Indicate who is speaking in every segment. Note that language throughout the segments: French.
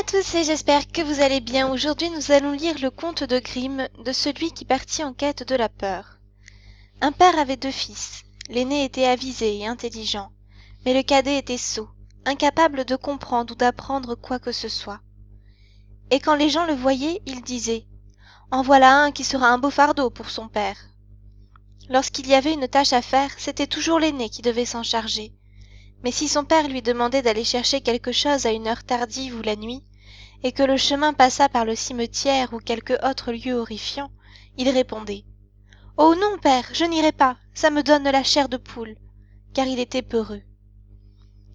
Speaker 1: tous et j'espère que vous allez bien. Aujourd'hui, nous allons lire le conte de Grimm de celui qui partit en quête de la peur. Un père avait deux fils. L'aîné était avisé et intelligent, mais le cadet était sot, incapable de comprendre ou d'apprendre quoi que ce soit. Et quand les gens le voyaient, ils disaient « En voilà un qui sera un beau fardeau pour son père ». Lorsqu'il y avait une tâche à faire, c'était toujours l'aîné qui devait s'en charger. Mais si son père lui demandait d'aller chercher quelque chose à une heure tardive ou la nuit, et que le chemin passât par le cimetière ou quelque autre lieu horrifiant, il répondait « Oh non, père, je n'irai pas, ça me donne la chair de poule », car il était peureux.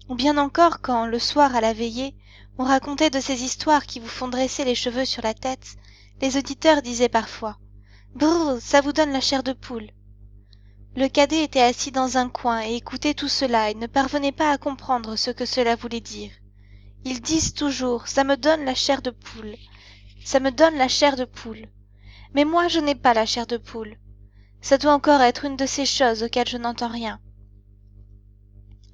Speaker 1: Ou bien encore quand, le soir à la veillée, on racontait de ces histoires qui vous font dresser les cheveux sur la tête, les auditeurs disaient parfois « Brrr, ça vous donne la chair de poule ». Le cadet était assis dans un coin et écoutait tout cela et ne parvenait pas à comprendre ce que cela voulait dire. Ils disent toujours « ça me donne la chair de poule ». Ça me donne la chair de poule. Mais moi, je n'ai pas la chair de poule. Ça doit encore être une de ces choses auxquelles je n'entends rien.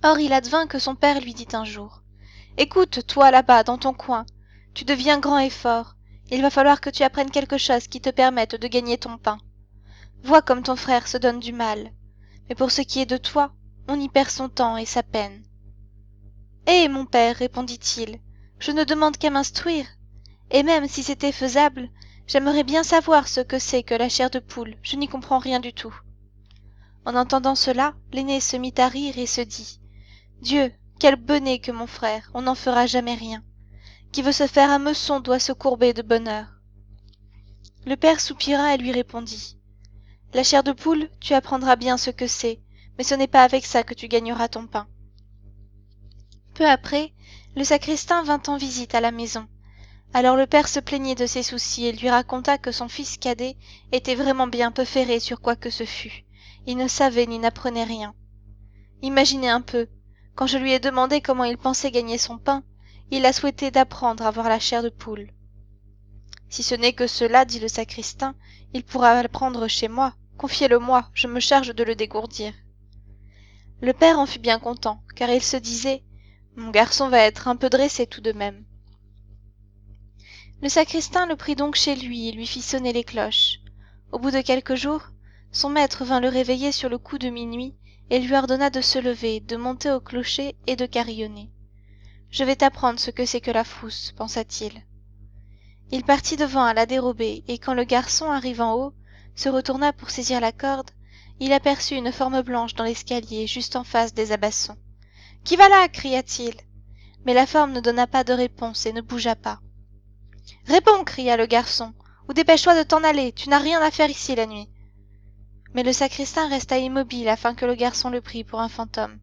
Speaker 1: Or, il advint que son père lui dit un jour « Écoute, toi là-bas, dans ton coin, tu deviens grand et fort. Il va falloir que tu apprennes quelque chose qui te permette de gagner ton pain. Vois comme ton frère se donne du mal. Mais pour ce qui est de toi, on y perd son temps et sa peine. »« Eh, mon père, répondit-il, je ne demande qu'à m'instruire. Et même si c'était faisable, j'aimerais bien savoir ce que c'est que la chair de poule, je n'y comprends rien du tout. » En entendant cela, l'aîné se mit à rire et se dit « Dieu, quel bonnet que mon frère, on n'en fera jamais rien. Qui veut se faire un meçon doit se courber de bonheur. » Le père soupira et lui répondit « La chair de poule, tu apprendras bien ce que c'est, mais ce n'est pas avec ça que tu gagneras ton pain. » Peu après, le sacristain vint en visite à la maison. Alors le père se plaignait de ses soucis et lui raconta que son fils cadet était vraiment bien peu ferré sur quoi que ce fût. Il ne savait ni n'apprenait rien. Imaginez un peu, quand je lui ai demandé comment il pensait gagner son pain, il a souhaité d'apprendre à voir la chair de poule. « Si ce n'est que cela, dit le sacristain, il pourra l'apprendre chez moi. Confiez-le-moi, je me charge de le dégourdir. » Le père en fut bien content, car il se disait « Mon garçon va être un peu dressé tout de même. » Le sacristain le prit donc chez lui et lui fit sonner les cloches. Au bout de quelques jours, son maître vint le réveiller sur le coup de minuit et lui ordonna de se lever, de monter au clocher et de carillonner. « Je vais t'apprendre ce que c'est que la frousse, pensa-t-il. Il partit devant à la dérobée, et quand le garçon, arrivant haut, se retourna pour saisir la corde, il aperçut une forme blanche dans l'escalier, juste en face des abassons. « Qui va là » cria-t-il. Mais la forme ne donna pas de réponse et ne bougea pas. « Réponds » cria le garçon, « ou dépêche-toi de t'en aller, tu n'as rien à faire ici la nuit. » Mais le sacristain resta immobile afin que le garçon le prît pour un fantôme.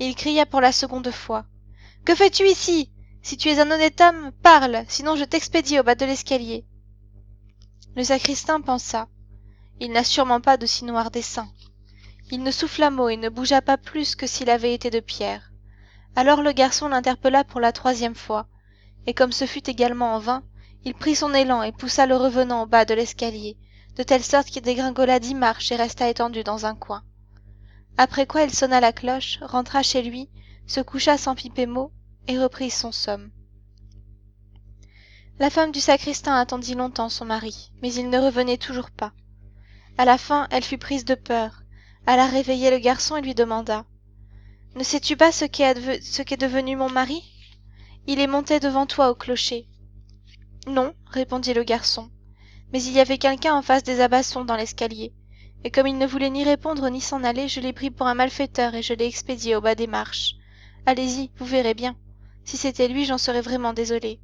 Speaker 1: Et il cria pour la seconde fois. « Que fais-tu ici ? Si tu es un honnête homme, parle, sinon je t'expédie au bas de l'escalier. » Le sacristain pensa. Il n'a sûrement pas de si noir dessein. Il ne souffla mot et ne bougea pas plus que s'il avait été de pierre. Alors le garçon l'interpella pour la troisième fois, et comme ce fut également en vain, il prit son élan et poussa le revenant au bas de l'escalier, de telle sorte qu'il dégringola 10 marches et resta étendu dans un coin. Après quoi il sonna la cloche, rentra chez lui, se coucha sans piper mot, et reprit son somme. La femme du sacristain attendit longtemps son mari, mais il ne revenait toujours pas. À la fin, elle fut prise de peur, alla réveiller le garçon et lui demanda « Ne sais-tu pas ce qu'est devenu mon mari ? Il est monté devant toi au clocher. » « Non, répondit le garçon, mais il y avait quelqu'un en face des abassons dans l'escalier, et comme il ne voulait ni répondre ni s'en aller, je l'ai pris pour un malfaiteur et je l'ai expédié au bas des marches. Allez-y, vous verrez bien. Si c'était lui, j'en serais vraiment désolée. »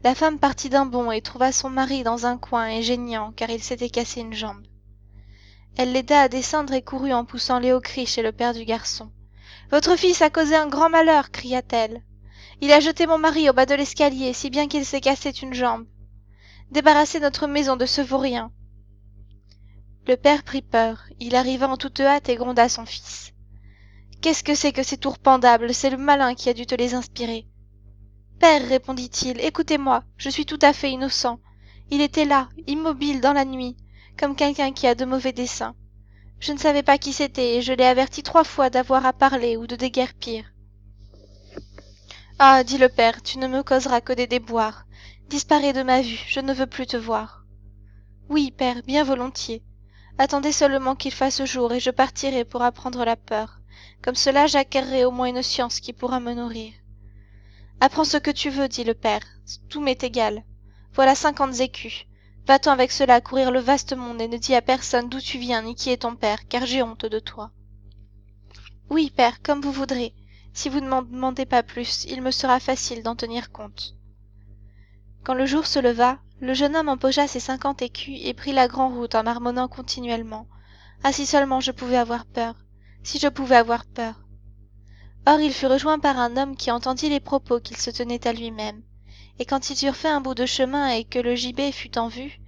Speaker 1: La femme partit d'un bond et trouva son mari dans un coin et geignant, car il s'était cassé une jambe. Elle l'aida à descendre et courut en poussant les hauts cris chez le père du garçon. « Votre fils a causé un grand malheur, cria-t-elle. Il a jeté mon mari au bas de l'escalier, si bien qu'il s'est cassé une jambe. Débarrassez notre maison de ce vaurien. » Le père prit peur, il arriva en toute hâte et gronda son fils. « Qu'est-ce que c'est que ces tours pendables? C'est le malin qui a dû te les inspirer. »« Père, répondit-il, écoutez-moi, je suis tout à fait innocent. Il était là, immobile dans la nuit, comme quelqu'un qui a de mauvais desseins. Je ne savais pas qui c'était et je l'ai averti 3 fois d'avoir à parler ou de déguerpir. » Ah, dit le père, tu ne me causeras que des déboires. Disparais de ma vue, je ne veux plus te voir. Oui, père, bien volontiers. Attendez seulement qu'il fasse jour et je partirai pour apprendre la peur. Comme cela j'acquerrai au moins une science qui pourra me nourrir. Apprends ce que tu veux, dit le père, tout m'est égal. Voilà 50 écus. Va-t'en avec cela courir le vaste monde et ne dis à personne d'où tu viens ni qui est ton père, car j'ai honte de toi. Oui, père, comme vous voudrez. Si vous ne m'en demandez pas plus, il me sera facile d'en tenir compte. Quand le jour se leva, le jeune homme empocha ses 50 écus et prit la grande route en marmonnant continuellement. Ah, si seulement je pouvais avoir peur, si je pouvais avoir peur. Or il fut rejoint par un homme qui entendit les propos qu'il se tenait à lui-même, et quand ils eurent fait un bout de chemin et que le gibet fut en vue,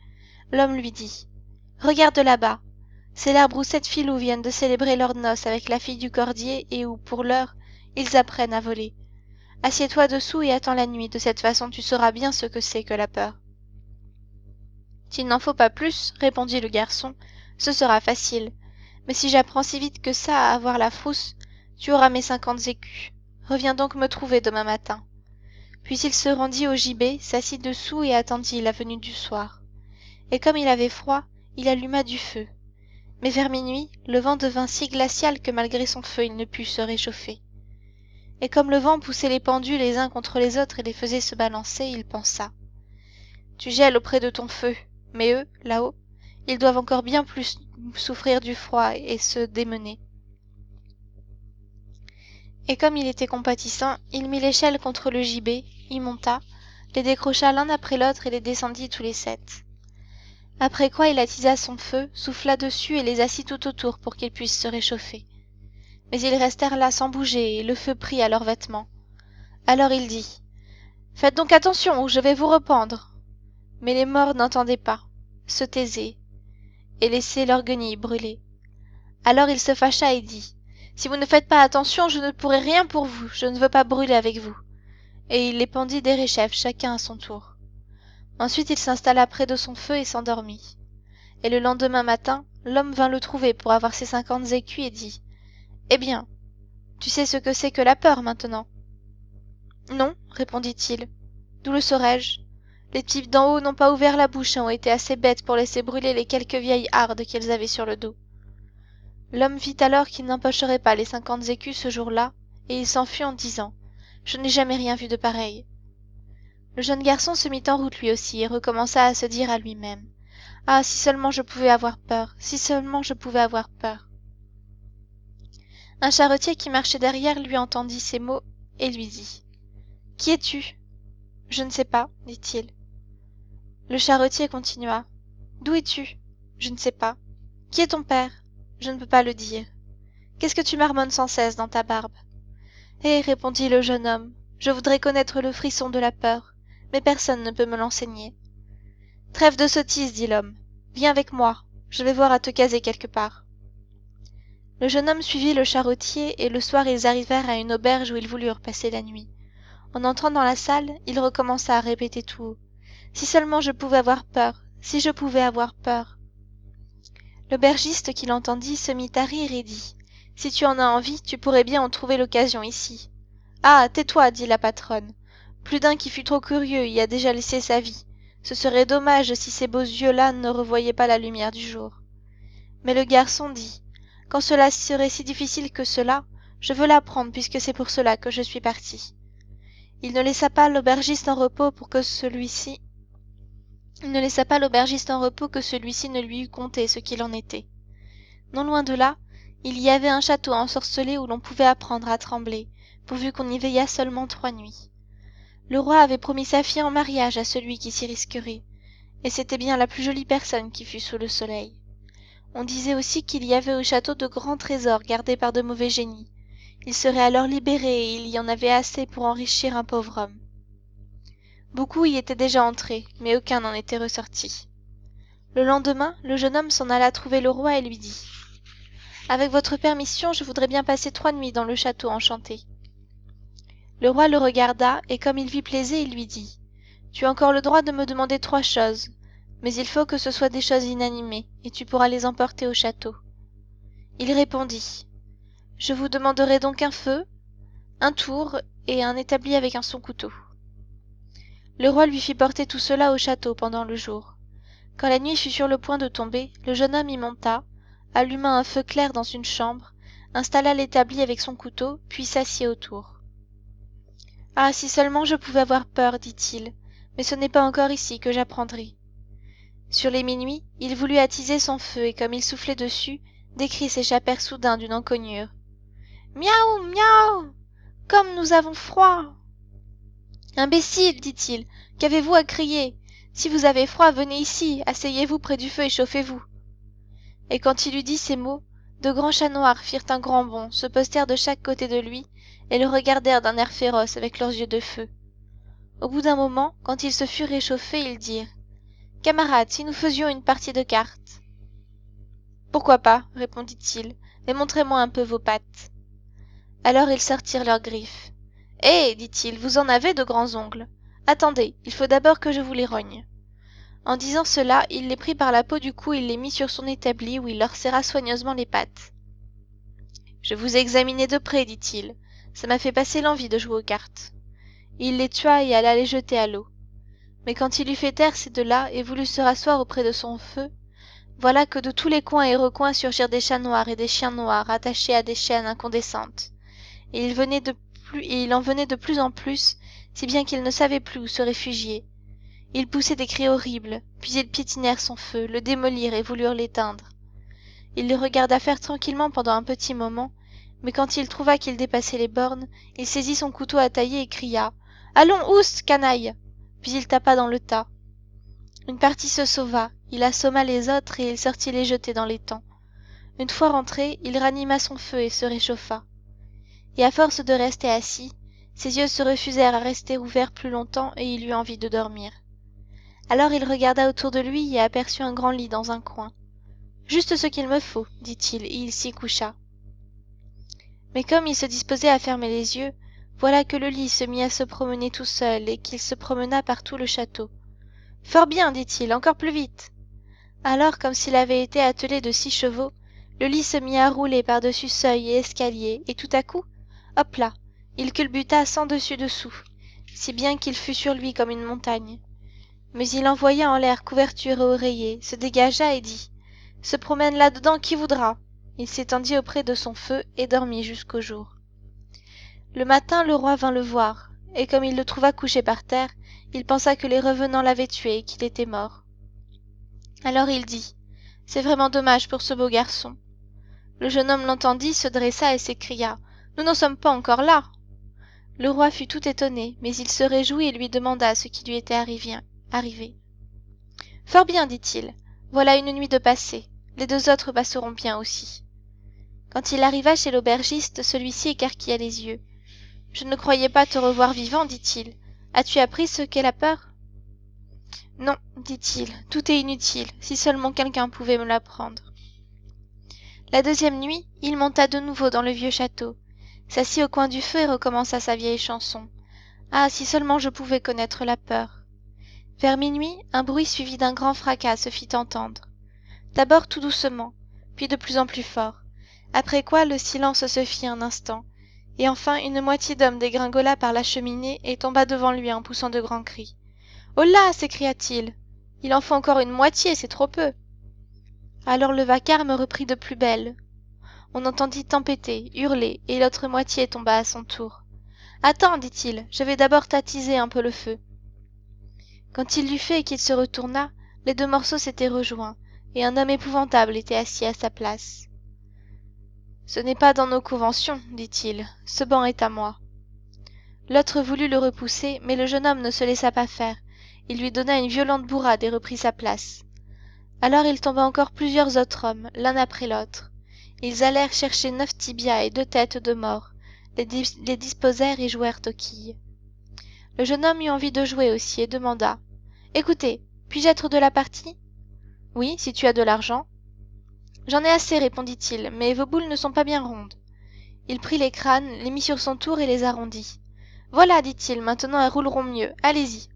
Speaker 1: l'homme lui dit « Regarde là-bas, c'est l'arbre où 7 filous viennent de célébrer leurs noces avec la fille du cordier et où, pour l'heure, ils apprennent à voler. Assieds-toi dessous et attends la nuit, de cette façon tu sauras bien ce que c'est que la peur. » « S'il n'en faut pas plus, répondit le garçon, ce sera facile. Mais si j'apprends si vite que ça à avoir la frousse, tu auras mes 50 écus. Reviens donc me trouver demain matin. » Puis il se rendit au gibet, s'assit dessous et attendit la venue du soir. Et comme il avait froid, il alluma du feu. Mais vers minuit, le vent devint si glacial que malgré son feu il ne put se réchauffer. Et comme le vent poussait les pendus les uns contre les autres et les faisait se balancer, il pensa « Tu gèles auprès de ton feu, mais eux, là-haut, ils doivent encore bien plus souffrir du froid et se démener. » Et comme il était compatissant, il mit l'échelle contre le gibet, y monta, les décrocha l'un après l'autre et les descendit tous les 7. Après quoi il attisa son feu, souffla dessus et les assit tout autour pour qu'ils puissent se réchauffer. Mais ils restèrent là sans bouger et le feu prit à leurs vêtements. Alors il dit « Faites donc attention ou je vais vous rependre. » Mais les morts n'entendaient pas, se taisaient, et laissaient leur guenille brûler. Alors il se fâcha et dit « Si vous ne faites pas attention, je ne pourrai rien pour vous, je ne veux pas brûler avec vous. » Et il les pendit derechef, chacun à son tour. Ensuite il s'installa près de son feu et s'endormit. Et le lendemain matin, l'homme vint le trouver pour avoir ses 50 écus et dit « Eh bien, tu sais ce que c'est que la peur maintenant ?» « Non, répondit-il. D'où le saurais-je ? Les types d'en haut n'ont pas ouvert la bouche et ont été assez bêtes pour laisser brûler les quelques vieilles hardes qu'elles avaient sur le dos. » L'homme vit alors qu'il n'empocherait pas les 50 écus ce jour-là, et il s'enfuit en disant « Je n'ai jamais rien vu de pareil. » Le jeune garçon se mit en route lui aussi et recommença à se dire à lui-même « Ah, si seulement je pouvais avoir peur, si seulement je pouvais avoir peur. » Un charretier qui marchait derrière lui entendit ces mots et lui dit « Qui es-tu » ? « Je ne sais pas, dit-il. » Le charretier continua « D'où es-tu ? » ?»« Je ne sais pas. »« Qui est ton père ? » ?»« Je ne peux pas le dire. »« Qu'est-ce que tu marmonnes sans cesse dans ta barbe ? » ?»« Eh, répondit le jeune homme, je voudrais connaître le frisson de la peur, mais personne ne peut me l'enseigner. »« Trêve de sottises, dit l'homme. Viens avec moi, je vais voir à te caser quelque part. » Le jeune homme suivit le charretier et le soir ils arrivèrent à une auberge où ils voulurent passer la nuit. En entrant dans la salle, il recommença à répéter tout haut. « Si seulement je pouvais avoir peur, si je pouvais avoir peur. » L'aubergiste qui l'entendit se mit à rire et dit « Si tu en as envie, tu pourrais bien en trouver l'occasion ici. »« Ah, tais-toi, dit la patronne. Plus d'un qui fut trop curieux y a déjà laissé sa vie. Ce serait dommage si ces beaux yeux-là ne revoyaient pas la lumière du jour. » Mais le garçon dit « Quand cela serait si difficile que cela, je veux l'apprendre puisque c'est pour cela que je suis parti. » Il ne laissa pas l'aubergiste en repos que celui-ci ne lui eût conté ce qu'il en était. Non loin de là, il y avait un château ensorcelé où l'on pouvait apprendre à trembler, pourvu qu'on y veillât seulement 3 nuits. Le roi avait promis sa fille en mariage à celui qui s'y risquerait, et c'était bien la plus jolie personne qui fût sous le soleil. On disait aussi qu'il y avait au château de grands trésors gardés par de mauvais génies. Il serait alors libéré et il y en avait assez pour enrichir un pauvre homme. Beaucoup y étaient déjà entrés, mais aucun n'en était ressorti. Le lendemain, le jeune homme s'en alla trouver le roi et lui dit « Avec votre permission, je voudrais bien passer 3 nuits dans le château enchanté. » Le roi le regarda, et comme il vit plaisir, il lui dit « Tu as encore le droit de me demander 3 choses, mais il faut que ce soit des choses inanimées, et tu pourras les emporter au château. » Il répondit « Je vous demanderai donc un feu, un tour et un établi avec son couteau. Le roi lui fit porter tout cela au château pendant le jour. Quand la nuit fut sur le point de tomber, le jeune homme y monta, alluma un feu clair dans une chambre, installa l'établi avec son couteau, puis s'assit autour. « Ah, si seulement je pouvais avoir peur, dit-il, mais ce n'est pas encore ici que j'apprendrai. » Sur les minuit, il voulut attiser son feu, et comme il soufflait dessus, des cris s'échappèrent soudain d'une encoignure. « Miaou, miaou! Comme nous avons froid !»« Imbécile, dit-il, qu'avez-vous à crier? Si vous avez froid, venez ici, asseyez-vous près du feu et chauffez-vous. » Et quand il eut dit ces mots, de grands chats noirs firent un grand bond, se postèrent de chaque côté de lui, et le regardèrent d'un air féroce avec leurs yeux de feu. Au bout d'un moment, quand ils se furent réchauffés, ils dirent « Camarades, si nous faisions une partie de cartes ?» « Pourquoi pas, répondit-il, mais montrez-moi un peu vos pattes. » Alors ils sortirent leurs griffes. « Eh, dit-il, vous en avez de grands ongles. Attendez, il faut d'abord que je vous les rogne. » En disant cela, il les prit par la peau du cou et les mit sur son établi où il leur serra soigneusement les pattes. « Je vous ai examiné de près, dit-il. Ça m'a fait passer l'envie de jouer aux cartes. » Il les tua et alla les jeter à l'eau. Mais quand il eut fait taire ces deux-là et voulut se rasseoir auprès de son feu, voilà que de tous les coins et recoins surgirent des chats noirs et des chiens noirs attachés à des chaînes incandescentes. Et il en venait de plus en plus, si bien qu'il ne savait plus où se réfugier. Ils poussaient des cris horribles, puis ils piétinèrent son feu, le démolirent et voulurent l'éteindre. Il les regarda faire tranquillement pendant un petit moment, mais quand il trouva qu'il dépassait les bornes, il saisit son couteau à tailler et cria « Allons, oust, canaille !» Puis il tapa dans le tas. Une partie se sauva, il assomma les autres et il sortit les jeter dans l'étang. Une fois rentré, il ranima son feu et se réchauffa. Et à force de rester assis, ses yeux se refusèrent à rester ouverts plus longtemps et il eut envie de dormir. Alors il regarda autour de lui et aperçut un grand lit dans un coin. « Juste ce qu'il me faut, dit-il, et il s'y coucha. Mais comme il se disposait à fermer les yeux, voilà que le lit se mit à se promener tout seul et qu'il se promena par tout le château. « Fort bien, dit-il, encore plus vite. » Alors, comme s'il avait été attelé de 6 chevaux, le lit se mit à rouler par-dessus seuil et escalier, et tout à coup, hop là, il culbuta sans dessus-dessous, si bien qu'il fut sur lui comme une montagne. Mais il envoya en l'air couverture et oreiller, se dégagea et dit « Se promène là-dedans qui voudra !» Il s'étendit auprès de son feu et dormit jusqu'au jour. Le matin, le roi vint le voir, et comme il le trouva couché par terre, il pensa que les revenants l'avaient tué et qu'il était mort. Alors il dit « C'est vraiment dommage pour ce beau garçon. » Le jeune homme l'entendit, se dressa et s'écria « Nous n'en sommes pas encore là !» Le roi fut tout étonné, mais il se réjouit et lui demanda ce qui lui était arrivé. « Fort bien, dit-il, voilà une nuit de passée, les 2 autres passeront bien aussi. » Quand il arriva chez l'aubergiste, celui-ci écarquilla les yeux. « Je ne croyais pas te revoir vivant, dit-il. As-tu appris ce qu'est la peur ?»« Non, dit-il, tout est inutile, si seulement quelqu'un pouvait me l'apprendre. » La 2e nuit, il monta de nouveau dans le vieux château, s'assit au coin du feu et recommença sa vieille chanson. « Ah, si seulement je pouvais connaître la peur !» Vers minuit, un bruit suivi d'un grand fracas se fit entendre. D'abord tout doucement, puis de plus en plus fort, après quoi le silence se fit un instant, et enfin une moitié d'hommes dégringola par la cheminée et tomba devant lui en poussant de grands cris. « Oh là !» s'écria-t-il. « Il en faut encore une moitié, c'est trop peu !» Alors le vacarme reprit de plus belle. On entendit tempêter, hurler, et l'autre moitié tomba à son tour. « Attends, dit-il, je vais d'abord t'attiser un peu le feu. » Quand il l'eut fait et qu'il se retourna, les 2 morceaux s'étaient rejoints, et un homme épouvantable était assis à sa place. « Ce n'est pas dans nos conventions, dit-il, ce banc est à moi. » L'autre voulut le repousser, mais le jeune homme ne se laissa pas faire. Il lui donna une violente bourrade et reprit sa place. Alors il tomba encore plusieurs autres hommes, l'un après l'autre. Ils allèrent chercher 9 tibias et 2 têtes de mort, les disposèrent et jouèrent aux quilles. Le jeune homme eut envie de jouer aussi et demanda « Écoutez, puis-je être de la partie ?»« Oui, si tu as de l'argent. »« J'en ai assez, répondit-il, mais vos boules ne sont pas bien rondes. » Il prit les crânes, les mit sur son tour et les arrondit. « Voilà, dit-il, maintenant elles rouleront mieux, allez-y.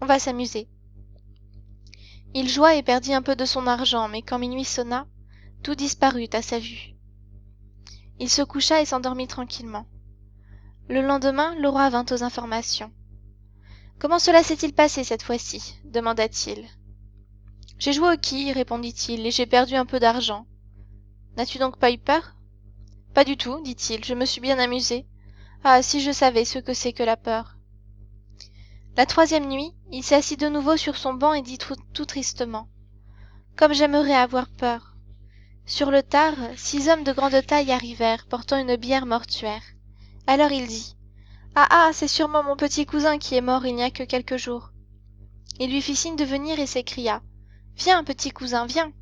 Speaker 1: On va s'amuser. » Il joua et perdit un peu de son argent, mais quand minuit sonna, tout disparut à sa vue. Il se coucha et s'endormit tranquillement. Le lendemain, le roi vint aux informations. « Comment cela s'est-il passé cette fois-ci » demanda-t-il. « J'ai joué aux quilles, répondit-il, et j'ai perdu un peu d'argent. »« N'as-tu donc pas eu peur ?»« Pas du tout, dit-il, je me suis bien amusé. Ah, si je savais ce que c'est que la peur. » La troisième nuit, il s'assit de nouveau sur son banc et dit tout tristement. « Comme j'aimerais avoir peur. » Sur le tard, 6 hommes de grande taille arrivèrent, portant une bière mortuaire. Alors il dit. Ah ah, c'est sûrement mon petit cousin qui est mort il n'y a que quelques jours. Il lui fit signe de venir et s'écria. Viens, petit cousin, viens.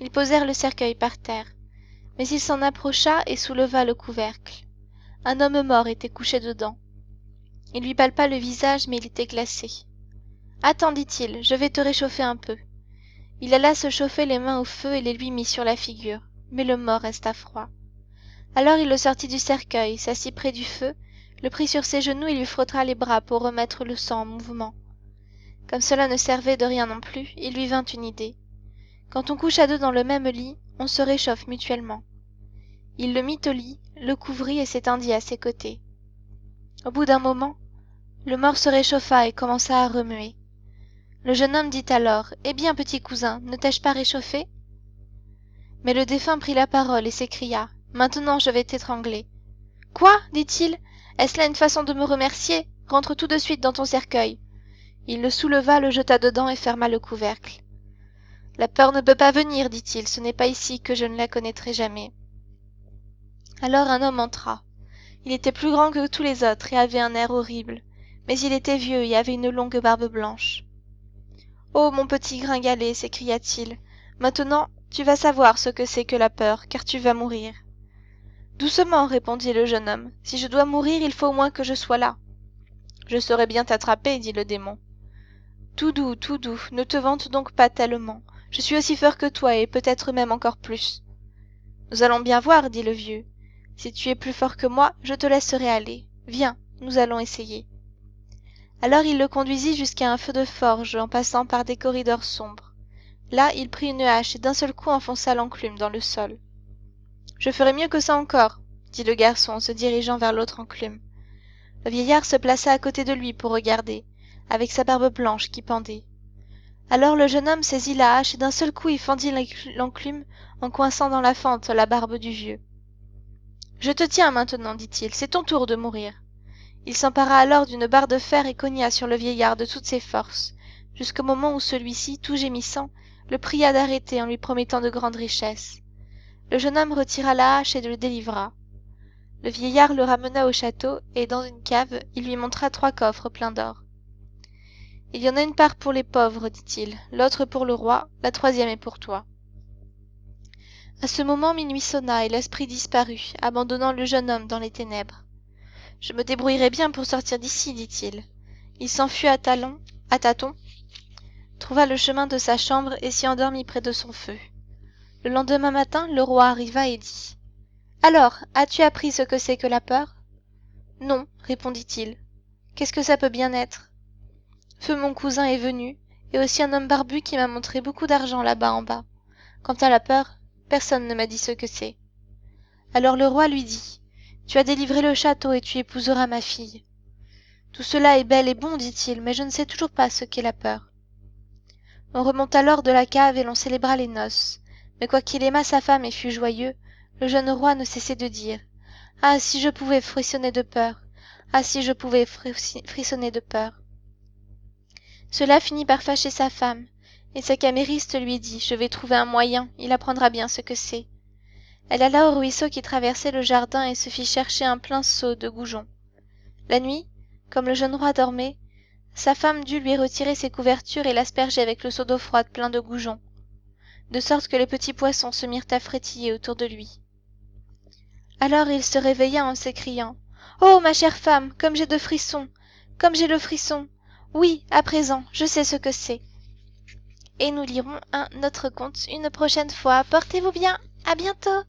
Speaker 1: Ils posèrent le cercueil par terre. Mais il s'en approcha et souleva le couvercle. Un homme mort était couché dedans. Il lui palpa le visage, mais il était glacé. Attends, dit-il, je vais te réchauffer un peu. Il alla se chauffer les mains au feu et les lui mit sur la figure, mais le mort resta froid. Alors il le sortit du cercueil, s'assit près du feu, le prit sur ses genoux et lui frotta les bras pour remettre le sang en mouvement. Comme cela ne servait de rien non plus, il lui vint une idée. Quand on couche à deux dans le même lit, on se réchauffe mutuellement. Il le mit au lit, le couvrit et s'étendit à ses côtés. Au bout d'un moment, le mort se réchauffa et commença à remuer. Le jeune homme dit alors « Eh bien, petit cousin, ne t'ai-je pas réchauffé ?» Mais le défunt prit la parole et s'écria « Maintenant je vais t'étrangler. »« Quoi ?» dit-il. « Est-ce là une façon de me remercier ? Rentre tout de suite dans ton cercueil. » Il le souleva, le jeta dedans et ferma le couvercle. « La peur ne peut pas venir, dit-il, ce n'est pas ici que je ne la connaîtrai jamais. » Alors un homme entra. Il était plus grand que tous les autres et avait un air horrible, mais il était vieux et avait une longue barbe blanche. « Oh, mon petit gringalet !» s'écria-t-il. « Maintenant, tu vas savoir ce que c'est que la peur, car tu vas mourir. » « Doucement, répondit le jeune homme. « Si je dois mourir, il faut au moins que je sois là. »« Je saurai bien t'attraper, dit le démon. »« Tout doux, ne te vante donc pas tellement. Je suis aussi fort que toi et peut-être même encore plus. »« Nous allons bien voir, dit le vieux. Si tu es plus fort que moi, je te laisserai aller. Viens, nous allons essayer. » Alors il le conduisit jusqu'à un feu de forge en passant par des corridors sombres. Là, il prit une hache et d'un seul coup enfonça l'enclume dans le sol. « Je ferai mieux que ça encore, » dit le garçon en se dirigeant vers l'autre enclume. Le vieillard se plaça à côté de lui pour regarder, avec sa barbe blanche qui pendait. Alors le jeune homme saisit la hache et d'un seul coup il fendit l'enclume en coinçant dans la fente la barbe du vieux. « Je te tiens maintenant, dit-il, c'est ton tour de mourir. » Il s'empara alors d'une barre de fer et cogna sur le vieillard de toutes ses forces, jusqu'au moment où celui-ci, tout gémissant, le pria d'arrêter en lui promettant de grandes richesses. Le jeune homme retira la hache et le délivra. Le vieillard le ramena au château et, dans une cave, il lui montra 3 coffres pleins d'or. « Il y en a une part pour les pauvres, dit-il, l'autre pour le roi, la 3e est pour toi. » À ce moment, minuit sonna et l'esprit disparut, abandonnant le jeune homme dans les ténèbres. « Je me débrouillerai bien pour sortir d'ici, dit-il. » Il s'enfuit à tâtons, trouva le chemin de sa chambre et s'y endormit près de son feu. Le lendemain matin, le roi arriva et dit « Alors, as-tu appris ce que c'est que la peur ?»« Non, répondit-il. Qu'est-ce que ça peut bien être ? Feu mon cousin est venu, et aussi un homme barbu qui m'a montré beaucoup d'argent là-bas en bas. Quant à la peur, personne ne m'a dit ce que c'est. » Alors le roi lui dit « Tu as délivré le château et tu épouseras ma fille. » Tout cela est bel et bon, dit-il, mais je ne sais toujours pas ce qu'est la peur. On remonta alors de la cave et l'on célébra les noces. Mais quoiqu'il aimât sa femme et fût joyeux, le jeune roi ne cessait de dire « Ah, si je pouvais frissonner de peur! Ah, si je pouvais frissonner de peur !» Cela finit par fâcher sa femme, et sa camériste lui dit « Je vais trouver un moyen, il apprendra bien ce que c'est. » Elle alla au ruisseau qui traversait le jardin et se fit chercher un plein seau de goujon. La nuit, comme le jeune roi dormait, sa femme dut lui retirer ses couvertures et l'asperger avec le seau d'eau froide plein de goujon, de sorte que les petits poissons se mirent à frétiller autour de lui. Alors il se réveilla en s'écriant « Oh, ma chère femme, comme j'ai de frissons, comme j'ai le frisson! Oui, à présent, je sais ce que c'est. » Et nous lirons un autre conte une prochaine fois. Portez-vous bien, à bientôt.